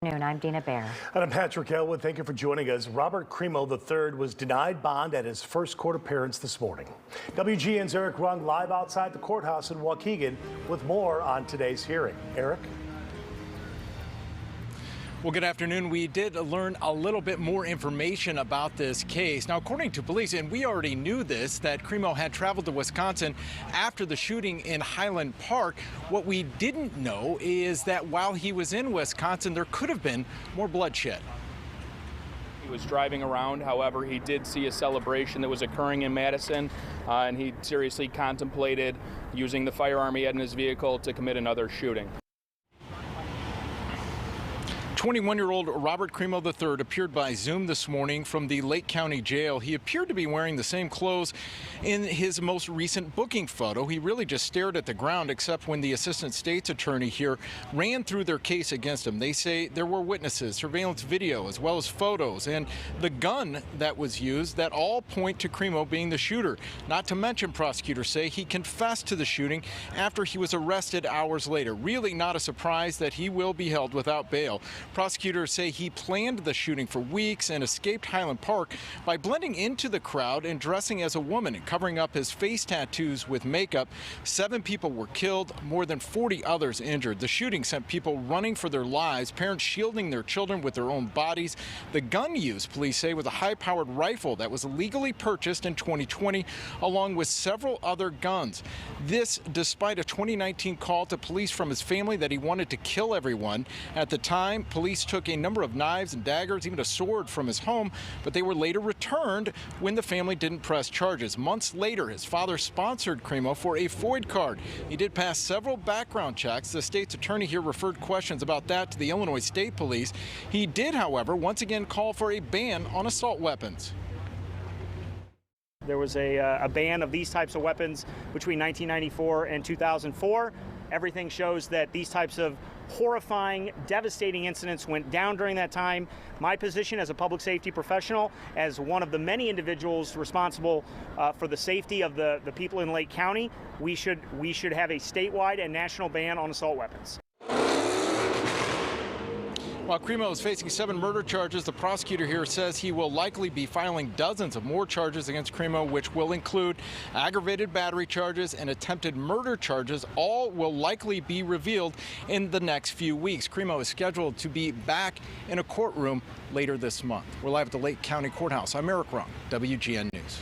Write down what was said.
I'm Dina Baer. And I'm Patrick Elwood. Thank you for joining us. Robert Crimo III was denied bond at his first court appearance this morning. WGN's Eric Rung live outside the courthouse in Waukegan with more on today's hearing. Eric? Well, good afternoon. We did learn a little bit more information about this case. Now, according to police, and we already knew this, that Crimo had traveled to Wisconsin after the shooting in Highland Park. What we didn't know is that while he was in Wisconsin, there could have been more bloodshed. He was driving around. However, he did see a celebration that was occurring in Madison, and he seriously contemplated using the firearm he had in his vehicle to commit another shooting. 21-year-old Robert Crimo III appeared by Zoom this morning from the Lake County Jail. He appeared to be wearing the same clothes in his most recent booking photo. He really just stared at the ground, except when the assistant state's attorney here ran through their case against him. They say there were witnesses, surveillance video, as well as photos, and the gun that was used that all point to Crimo being the shooter. Not to mention, prosecutors say he confessed to the shooting after he was arrested hours later. Really not a surprise that he will be held without bail. Prosecutors say he planned the shooting for weeks and escaped Highland Park by blending into the crowd and dressing as a woman and covering up his face tattoos with makeup. 7 people were killed, more than 40 others injured. The shooting sent people running for their lives, parents shielding their children with their own bodies. The gun used, police say, was a high-powered rifle that was illegally purchased in 2020, along with several other guns. This despite a 2019 call to police from his family that he wanted to kill everyone. At the time, police took a number of knives and daggers, even a sword from his home, but they were later returned when the family didn't press charges. Months later, his father sponsored Crimo for a FOID card. He did pass several background checks. The state's attorney here referred questions about that to the Illinois State Police. He did, however, once again call for a ban on assault weapons. There was a ban of these types of weapons between 1994 and 2004. Everything shows that these types of horrifying, devastating incidents went down during that time. My position as a public safety professional, as one of the many individuals responsible for the safety of the people in Lake County, we should have a statewide and national ban on assault weapons. While Crimo is facing 7 murder charges, the prosecutor here says he will likely be filing dozens of more charges against Crimo, which will include aggravated battery charges and attempted murder charges. All will likely be revealed in the next few weeks. Crimo is scheduled to be back in a courtroom later this month. We're live at the Lake County Courthouse. I'm Eric Rung, WGN News.